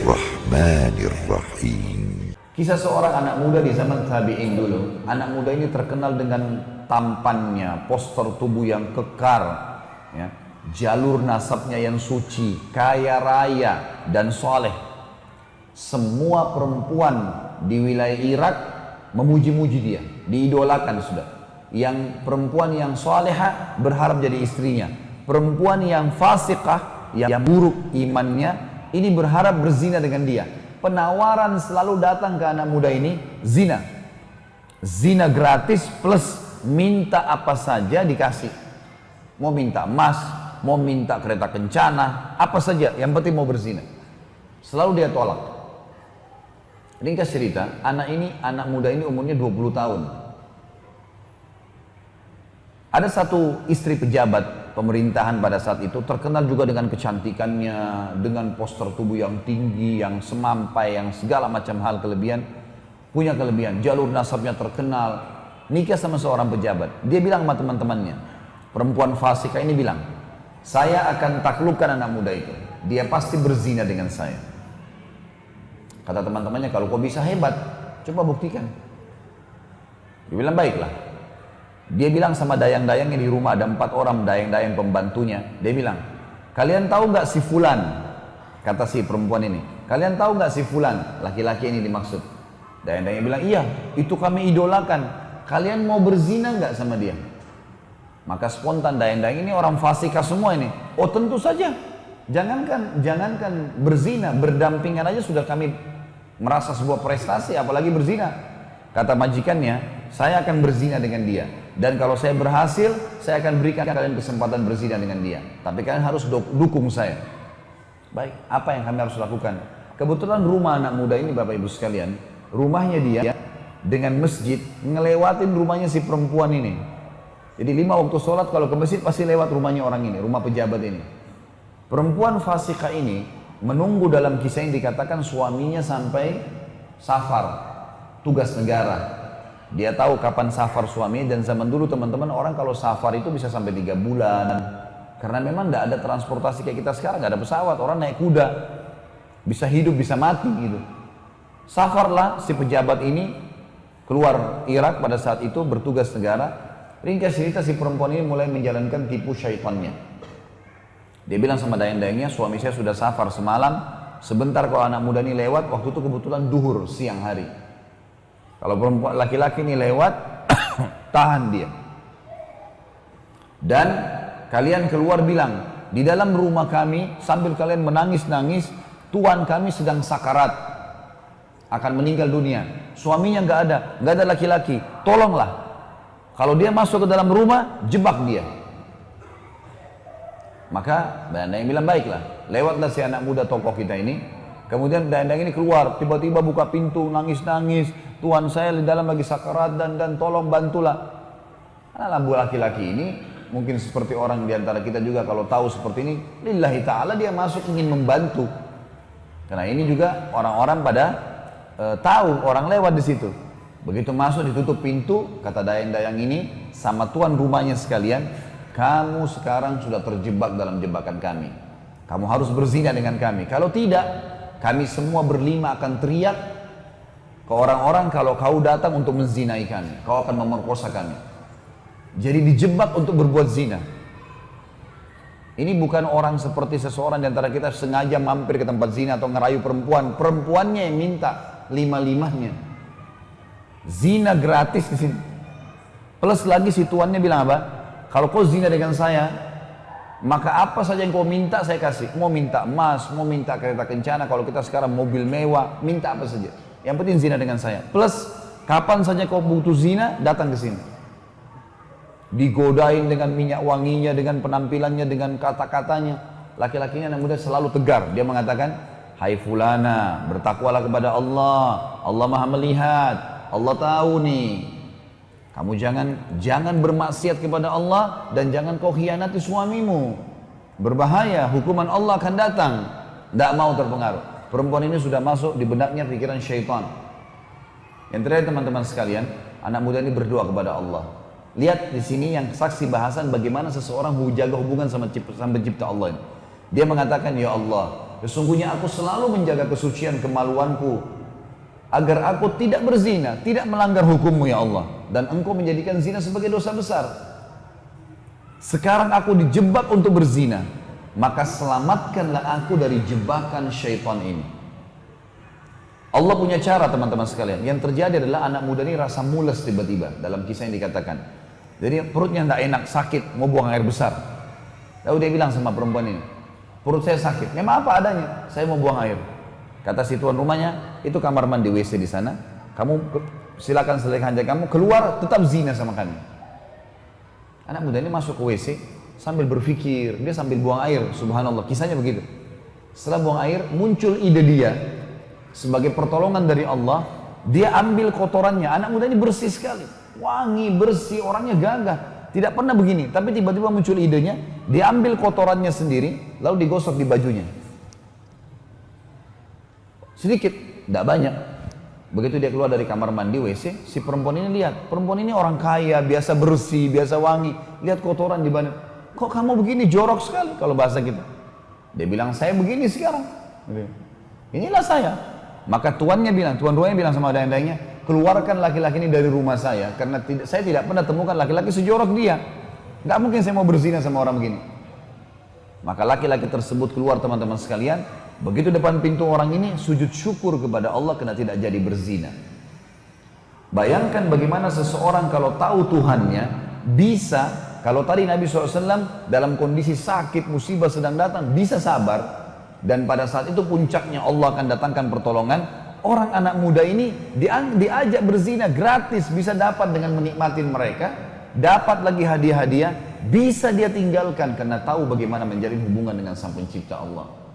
الرحمن الرحيم. Kisah seorang anak muda di zaman tabi'in dulu. Anak muda ini terkenal dengan tampannya, postur tubuh yang kekar, ya, jalur nasabnya yang suci, kaya raya dan soleh. Semua perempuan di wilayah Irak memuji-muji dia, diidolakan sudah. Yang perempuan yang soleha berharap jadi istrinya. Perempuan yang fasikah, yang buruk imannya, ini berharap berzina dengan dia. Penawaran selalu datang ke anak muda ini, zina. Zina gratis plus minta apa saja dikasih. Mau minta emas, mau minta kereta kencana, apa saja, yang penting mau berzina. Selalu dia tolak. Ringkas cerita, anak muda ini umurnya 20 tahun. Ada satu istri pejabat pemerintahan pada saat itu, terkenal juga dengan kecantikannya, dengan postur tubuh yang tinggi, yang semampai, yang segala macam hal kelebihan. Punya kelebihan, jalur nasabnya terkenal, nikah sama seorang pejabat. Dia bilang sama teman-temannya, perempuan fasika ini bilang, saya akan taklukkan anak muda itu, dia pasti berzina dengan saya. Kata teman-temannya, kalau kau bisa hebat, coba buktikan. Dia bilang, baiklah. Dia bilang sama dayang-dayangnya di rumah, ada 4 orang dayang-dayang pembantunya. Dia bilang, kalian tahu nggak si fulan? Kata si perempuan ini, kalian tahu nggak si fulan? Laki-laki ini dimaksud. Dayang-dayangnya bilang, iya, itu kami idolakan. Kalian mau berzina nggak sama dia? Maka spontan dayang-dayang ini orang fasika semua ini. Oh tentu saja. Jangankan berzina, berdampingan aja sudah kami merasa sebuah prestasi, apalagi berzina. Kata majikannya, saya akan berzina dengan dia. Dan kalau saya berhasil, saya akan berikan kalian kesempatan berzina dengan dia. Tapi kalian harus dukung saya. Baik, apa yang kami harus lakukan? Kebetulan rumah anak muda ini, Bapak Ibu sekalian, rumahnya dia dengan masjid, ngelewatin rumahnya si perempuan ini. Jadi 5 waktu sholat kalau ke masjid pasti lewat rumahnya orang ini, rumah pejabat ini. Perempuan fasika ini menunggu, dalam kisah yang dikatakan suaminya sampai safar, tugas negara. Dia tahu kapan safar suaminya, dan zaman dulu teman-teman orang kalau safar itu bisa sampai 3 bulan. Karena memang tidak ada transportasi kayak kita sekarang, nggak ada pesawat, orang naik kuda. Bisa hidup, bisa mati gitu. Safarlah si pejabat ini keluar Irak pada saat itu bertugas negara. Ringkas cerita, si perempuan ini mulai menjalankan tipu syaitannya. Dia bilang sama dayang-dayangnya, suami saya sudah safar semalam, sebentar kalau anak muda ini lewat, waktu itu kebetulan duhur, siang hari. Kalau perempuan laki-laki ini lewat, tahan dia. Dan kalian keluar bilang, di dalam rumah kami sambil kalian menangis-nangis, tuan kami sedang sakarat, akan meninggal dunia. Suaminya nggak ada laki-laki. Tolonglah. Kalau dia masuk ke dalam rumah, jebak dia. Maka dayang bilang, baiklah. Lewatlah si anak muda tokoh kita ini. Kemudian dayang ini keluar, tiba-tiba buka pintu, nangis-nangis. Tuan saya di dalam lagi sakarat dan tolong bantulah. Karena lampu laki-laki ini mungkin seperti orang diantara kita juga kalau tahu seperti ini, lillahi ta'ala dia masuk ingin membantu. Karena ini juga orang-orang pada tahu orang lewat di situ. Begitu masuk ditutup pintu, kata dayang-dayang ini sama tuan rumahnya sekalian, kamu sekarang sudah terjebak dalam jebakan kami. Kamu harus berzina dengan kami. Kalau tidak, kami semua berlima akan teriak ke orang-orang kalau kau datang untuk menzinai kami, kau akan memerkosa kami. Jadi dijebak untuk berbuat zina. Ini bukan orang seperti seseorang di antara kita sengaja mampir ke tempat zina atau ngerayu perempuan. Perempuannya yang minta 5-5-nya. Zina gratis di sini. Plus lagi si tuannya bilang apa? Kalau kau zina dengan saya, maka apa saja yang kau minta saya kasih. Mau minta emas, mau minta kereta kencana, kalau kita sekarang mobil mewah, minta apa saja. Yang penting zina dengan saya. Plus, kapan saja kau butuh zina, datang ke sini. Digodain dengan minyak wanginya, dengan penampilannya, dengan kata-katanya. Laki-lakinya anak muda selalu tegar. Dia mengatakan, hai fulana, bertakwalah kepada Allah. Allah maha melihat. Allah tahu nih. Kamu jangan bermaksiat kepada Allah dan jangan kau khianati suamimu. Berbahaya, hukuman Allah akan datang. Tidak mau terpengaruh. Perempuan ini sudah masuk di benaknya pikiran syaitan. Yang terakhir teman-teman sekalian, anak muda ini berdoa kepada Allah. Lihat di sini yang saksi bahasan bagaimana seseorang menjaga hubungan sama pencipta Allah ini. Dia mengatakan, ya Allah, sesungguhnya aku selalu menjaga kesucian kemaluanku agar aku tidak berzina, tidak melanggar hukum-Mu ya Allah, dan Engkau menjadikan zina sebagai dosa besar. Sekarang aku dijebak untuk berzina, maka selamatkanlah aku dari jebakan syaitan ini. Allah punya cara teman-teman sekalian. Yang terjadi adalah anak muda ini rasa mules tiba-tiba dalam kisah yang dikatakan. Jadi perutnya tidak enak, sakit, mau buang air besar. Lalu dia bilang sama perempuan ini, perut saya sakit. Memang apa adanya? Saya mau buang air. Kata si tuan rumahnya, itu kamar mandi WC di sana. Kamu silakan selesaikan hajat kamu, keluar tetap zina sama kami. Anak muda ini masuk ke WC sambil berpikir, dia sambil buang air. Subhanallah, kisahnya begitu. Setelah buang air, muncul ide dia sebagai pertolongan dari Allah. Dia ambil kotorannya. Anak muda ini bersih sekali, wangi, bersih, orangnya gagah. Tidak pernah begini, tapi tiba-tiba muncul idenya. Dia ambil kotorannya sendiri, lalu digosok di bajunya. Sedikit, tidak banyak. Begitu dia keluar dari kamar mandi WC, si perempuan ini lihat, perempuan ini orang kaya, biasa bersih, biasa wangi. Lihat kotoran di badan. Kok kamu begini, jorok sekali kalau bahasa kita. Dia bilang, saya begini sekarang. Inilah saya. Maka tuan rumahnya bilang sama dayang-dayangnya, keluarkan laki-laki ini dari rumah saya, karena saya tidak pernah temukan laki-laki sejorok dia. Nggak mungkin saya mau berzina sama orang begini. Maka laki-laki tersebut keluar teman-teman sekalian. Begitu depan pintu orang ini, sujud syukur kepada Allah karena tidak jadi berzina. Bayangkan bagaimana seseorang kalau tahu Tuhannya, bisa, kalau tadi Nabi SAW dalam kondisi sakit, musibah sedang datang, bisa sabar. Dan pada saat itu puncaknya Allah akan datangkan pertolongan. Orang anak muda ini diajak berzina gratis, bisa dapat dengan menikmati mereka, dapat lagi hadiah-hadiah, bisa dia tinggalkan karena tahu bagaimana menjalin hubungan dengan Sang Pencipta Allah.